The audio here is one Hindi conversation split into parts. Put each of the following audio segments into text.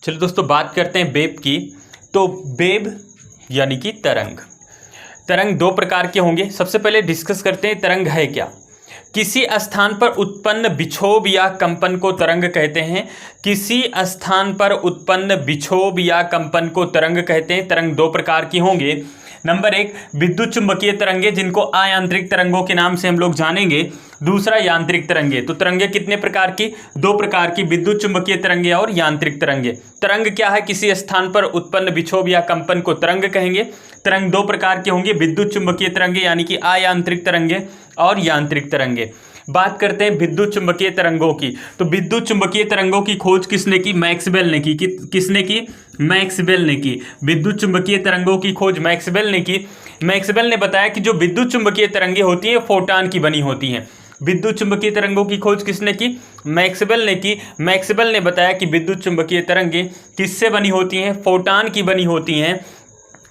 चलो दोस्तों बात करते हैं वेव की। तो वेव यानी कि तरंग। तरंग दो प्रकार के होंगे। सबसे पहले डिस्कस करते हैं तरंग है क्या। किसी स्थान पर उत्पन्न विक्षोभ या कंपन को तरंग कहते हैं। किसी स्थान पर उत्पन्न विक्षोभ या कंपन को तरंग कहते हैं। तरंग दो प्रकार की होंगे। नंबर एक, विद्युत चुंबकीय तरंगे जिनको अयांत्रिक तरंगों के नाम से हम लोग जानेंगे। दूसरा यांत्रिक तरंगे। तो तरंगे कितने प्रकार की? दो प्रकार की, विद्युत चुंबकीय तरंगे और यांत्रिक तरंगे। तरंग क्या है? किसी स्थान पर उत्पन्न विक्षोभ या कंपन को तरंग कहेंगे। तरंग दो प्रकार के होंगे, विद्युत चुंबकीय तरंगे यानी कि अयांत्रिक तरंगे और यांत्रिक तरंगे। बात करते हैं विद्युत चुंबकीय तरंगों की। तो विद्युत चुंबकीय तरंगों की खोज किसने की? मैक्सवेल ने की। किसने की? मैक्सवेल ने की। विद्युत चुंबकीय तरंगों की खोज मैक्सवेल ने की। मैक्सवेल ने बताया कि जो विद्युत चुंबकीय तरंगे होती हैं फोटॉन की बनी होती हैं। विद्युत चुंबकीय तरंगों की खोज किसने की? मैक्सवेल ने की। मैक्सवेल ने बताया कि विद्युत चुंबकीय तरंगे किससे बनी होती हैं? फोटॉन की बनी होती हैं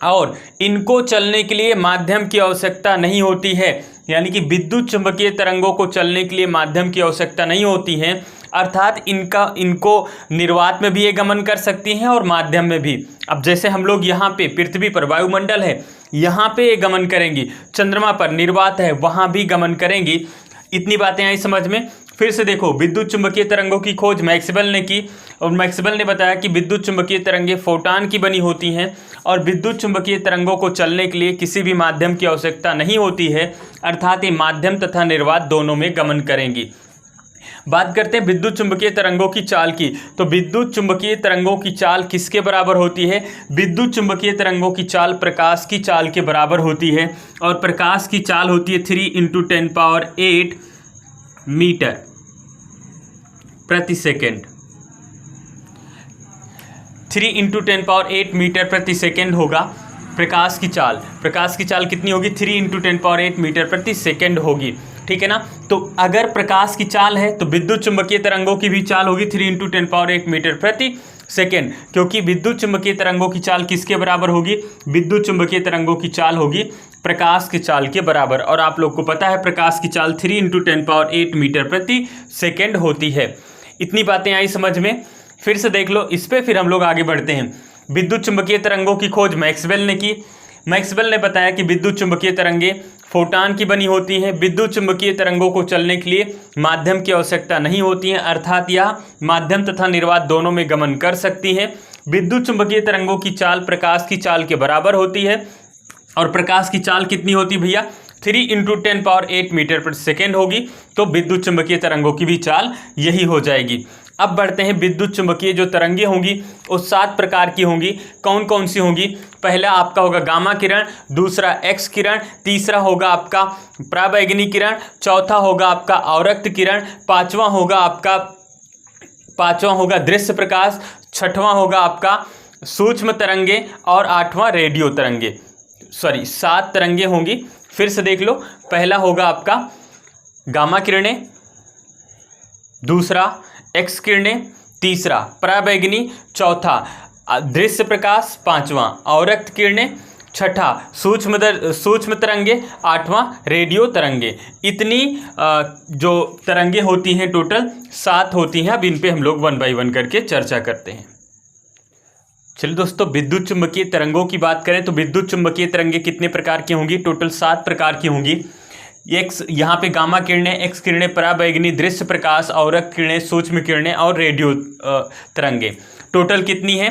और इनको चलने के लिए माध्यम की आवश्यकता नहीं होती है। यानी कि विद्युत चुंबकीय तरंगों को चलने के लिए माध्यम की आवश्यकता नहीं होती है, अर्थात इनको निर्वात में भी ये गमन कर सकती हैं और माध्यम में भी। अब जैसे हम लोग यहाँ पे पृथ्वी पर वायुमंडल है, यहाँ पे ये गमन करेंगी। चंद्रमा पर निर्वात है, वहाँ भी गमन करेंगी। इतनी बातें आई समझ में। फिर से देखो, विद्युत चुंबकीय तरंगों की खोज मैक्सवेल ने की और मैक्सवेल ने बताया कि विद्युत चुंबकीय तरंगे फोटॉन की बनी होती हैं और विद्युत चुंबकीय तरंगों को चलने के लिए किसी भी माध्यम की आवश्यकता नहीं होती है, अर्थात ये माध्यम तथा निर्वात दोनों में गमन करेंगी। बात करते हैं विद्युत चुंबकीय तरंगों की चाल की। तो विद्युत चुंबकीय तरंगों की चाल किसके बराबर होती है? विद्युत चुंबकीय तरंगों की चाल प्रकाश की चाल के बराबर होती है और प्रकाश की चाल होती है 3 × 10⁸ मीटर प्रति सेकेंड। 3 × 10⁸ मीटर प्रति सेकेंड होगा प्रकाश की चाल। प्रकाश की चाल कितनी होगी? 3 × 10⁸ मीटर प्रति सेकेंड होगी। ठीक है ना। तो अगर प्रकाश की चाल है तो विद्युत चुंबकीय तरंगों की भी चाल होगी 3 × 10⁸ मीटर प्रति सेकेंड, क्योंकि विद्युत चुंबकीय तरंगों की चाल किसके बराबर होगी? विद्युत चुंबकीय तरंगों की चाल होगी प्रकाश की चाल के बराबर। और आप लोग को पता है प्रकाश की चाल 3 × 10⁸ मीटर प्रति सेकेंड होती है। इतनी बातें आई समझ में। फिर से देख लो इस पे, फिर हम लोग आगे बढ़ते हैं। विद्युत चुंबकीय तरंगों की खोज मैक्सवेल ने की। मैक्सवेल ने बताया कि विद्युत चुंबकीय तरंगे फोटॉन की बनी होती हैं। विद्युत चुंबकीय तरंगों को चलने के लिए माध्यम की आवश्यकता नहीं होती है, अर्थात यह माध्यम तथा निर्वात दोनों में गमन कर सकती हैं। विद्युत चुंबकीय तरंगों की चाल प्रकाश की चाल के बराबर होती है और प्रकाश की चाल कितनी होती भैया? 3 × 10⁸ मीटर प्रति सेकेंड होगी। तो विद्युत चुंबकीय तरंगों की भी चाल यही हो जाएगी। अब बढ़ते हैं, विद्युत चुंबकीय जो तरंगे होंगी वो 7 प्रकार की होंगी। कौन कौन सी होंगी? पहला आपका होगा गामा किरण, दूसरा एक्स किरण, तीसरा होगा आपका पराबैंगनी किरण, चौथा होगा आपका अवरक्त किरण, पांचवा होगा दृश्य प्रकाश, छठवां होगा आपका सूक्ष्म तरंगे और आठवां रेडियो तरंगे। 7 तरंगे होंगी। फिर से देख लो, पहला होगा आपका गामा किरणें, दूसरा एक्स किरणें, तीसरा पराबैंगनी, चौथा दृश्य प्रकाश, पांचवा अवरक्त किरणें, छठा सूक्ष्म तरंगे, आठवां रेडियो तरंगे। इतनी जो तरंगे होती हैं टोटल 7 होती हैं। अब इन पे हम लोग 1 बाय 1 करके चर्चा करते हैं। चलिए दोस्तों, विद्युत चुंबकीय तरंगों की बात करें तो विद्युत चुंबकीय तरंगे कितने प्रकार की होंगी? टोटल 7 प्रकार की होंगी। यहाँ पे गामा किरणें, एक्स किरणें, पराबैंगनी, दृश्य प्रकाश, अवरक्त किरणें, सूक्ष्म किरणें और रेडियो तरंगे। टोटल कितनी है?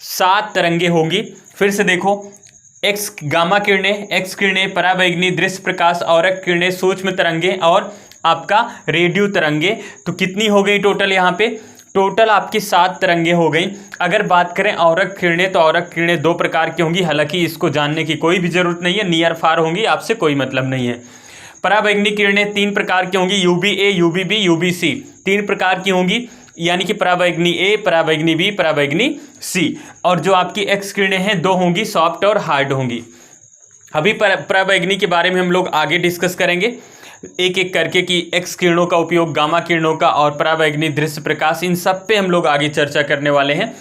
7 तरंगे होंगी। फिर से देखो, गामा किरणें, एक्स किरणें, पराबैंगनी, दृश्य प्रकाश, अवरक्त किरणें, सूक्ष्म तरंगे और आपका रेडियो तरंगे। तो कितनी हो गई टोटल? यहाँ पे टोटल आपकी 7 तरंगे हो गई। अगर बात करें अवरक्त किरणें तो अवरक्त किरणें 2 प्रकार की होंगी, हालांकि इसको जानने की कोई भी जरूरत नहीं है, नियर फार होंगी, आपसे कोई मतलब नहीं है। पराबैंगनी किरणें 3 प्रकार की होंगी, UVA, UVB, UVC 3 प्रकार की होंगी, यानी कि पराबैंगनी ए, पराबैंगनी बी, पराबैंगनी सी। और जो आपकी एक्स किरणें हैं 2 होंगी, सॉफ्ट और हार्ड होंगी। अभी पराबैंगनी के बारे में हम लोग आगे डिस्कस करेंगे एक एक करके कि एक्स किरणों का उपयोग, गामा किरणों का और पराबैंगनी, दृश्य प्रकाश, इन सब पे हम लोग आगे चर्चा करने वाले हैं।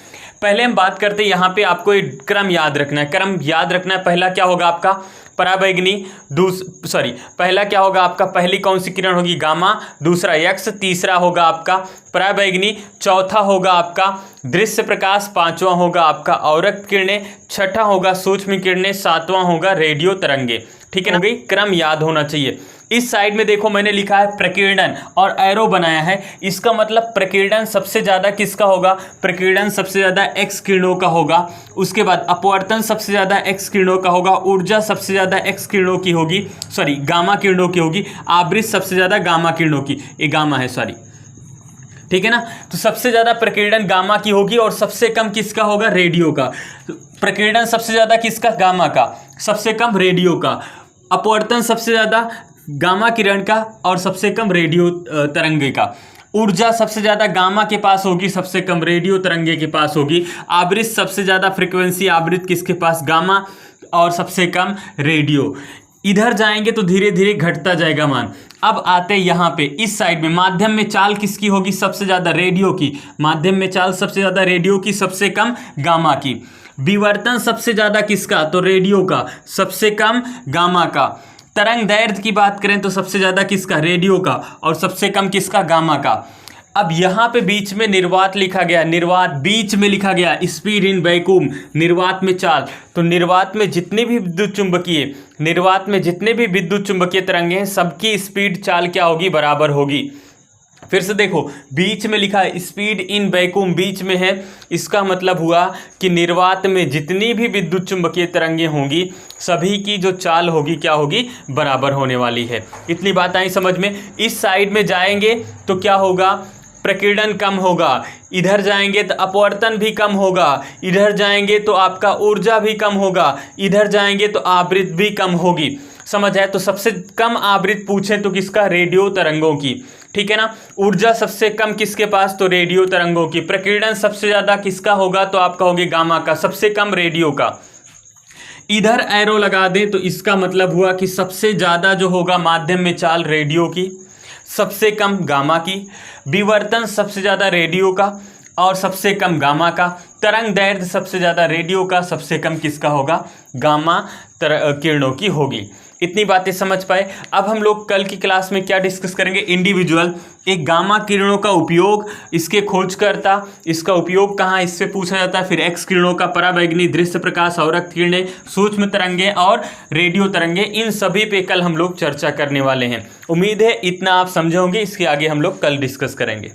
पहले हम बात करते हैं, यहाँ पे आपको एक क्रम याद रखना है। क्रम याद रखना है, पहला क्या होगा आपका पराबैंगनी, पहला क्या होगा आपका, पहली कौन सी किरण होगी, गामा, दूसरा एक्स, तीसरा होगा आपका पराबैंगनी, चौथा होगा आपका दृश्य प्रकाश, पांचवा होगा आपका औरक किरणें, छठा होगा सूक्ष्म किरणें, सातवां होगा रेडियो तरंगे। ठीक है ना भाई, क्रम याद होना चाहिए। इस साइड में देखो मैंने लिखा है प्रकीर्णन और एरो बनाया है, इसका मतलब प्रकीर्णन सबसे ज्यादा किसका होगा, प्रकीर्णन सबसे ज्यादा एक्स किरणों का होगा। उसके बाद अपवर्तन सबसे ज्यादा एक्स किरणों का होगा, ऊर्जा सबसे ज्यादा एक्स किरणों की होगी, गामा किरणों की होगी, आवृत्ति सबसे ज्यादा गामा किरणों की, ये गामा है ठीक है ना। तो सबसे ज्यादा प्रकीर्णन गामा की होगी और सबसे कम किसका होगा, रेडियो का। प्रकीर्णन सबसे ज्यादा किसका, गामा का, सबसे कम रेडियो का। अपवर्तन सबसे ज्यादा गामा किरण का और सबसे कम रेडियो तरंगे का। ऊर्जा सबसे ज्यादा गामा के पास होगी, सबसे कम रेडियो तरंगे के पास होगी। आवृत्ति सबसे ज्यादा फ्रीक्वेंसी आवृत्ति किसके पास, गामा, और सबसे कम रेडियो। इधर जाएंगे तो धीरे धीरे घटता जाएगा मान। अब आते यहाँ पे इस साइड में माध्यम में चाल किसकी होगी, सबसे ज्यादा रेडियो की। माध्यम में चाल सबसे ज्यादा रेडियो की, सबसे कम गामा की। विवर्तन सबसे ज्यादा किसका, तो रेडियो का, सबसे कम गामा का। तरंग दैर्ध्य की बात करें तो सबसे ज्यादा किसका, रेडियो का, और सबसे कम किसका, गामा का। अब यहाँ पे बीच में निर्वात लिखा गया, निर्वात बीच में लिखा गया, स्पीड इन वैक्यूम, निर्वात में चाल। तो निर्वात में जितने भी विद्युत चुंबकीय तरंगे हैं, सबकी स्पीड चाल क्या होगी, बराबर होगी। फिर से देखो बीच में लिखा है स्पीड इन वैक्यूम, बीच में है, इसका मतलब हुआ कि निर्वात में जितनी भी विद्युत चुंबकीय तरंगे होंगी सभी की जो चाल होगी क्या होगी, बराबर होने वाली है। इतनी बात आई समझ में। इस साइड में जाएंगे तो क्या होगा, प्रकीर्णन कम होगा, इधर जाएंगे तो अपवर्तन भी कम होगा, इधर जाएंगे तो आपका ऊर्जा भी कम होगा, इधर जाएंगे तो आवृत्ति भी कम होगी। समझ आए। तो सबसे कम आवृत्ति पूछे तो किसका, रेडियो तरंगों की। ठीक है ना। ऊर्जा सबसे कम किसके पास, तो रेडियो तरंगों की। प्रकीर्णन सबसे ज्यादा किसका होगा, तो आपका होगा गामा का, सबसे कम रेडियो का। इधर एरो लगा दें तो इसका मतलब हुआ कि सबसे ज्यादा जो होगा माध्यम में चाल रेडियो की, सबसे कम गामा की। विवर्तन सबसे ज्यादा रेडियो का और सबसे कम गामा का। तरंग दैर्ध्य सबसे ज्यादा रेडियो का, सबसे कम किसका होगा, गामा किरणों की होगी। इतनी बातें समझ पाए। अब हम लोग कल की क्लास में क्या डिस्कस करेंगे, इंडिविजुअल, एक गामा किरणों का उपयोग, इसके खोजकर्ता, इसका उपयोग कहाँ, इससे पूछा जाता है। फिर एक्स किरणों का पराबैंगनी, दृश्य प्रकाश, औरक किरणें, सूक्ष्म तरंगे और रेडियो तरंगे, इन सभी पे कल हम लोग चर्चा करने वाले हैं। उम्मीद है इतना आप समझे होंगे। इसके आगे हम लोग कल डिस्कस करेंगे।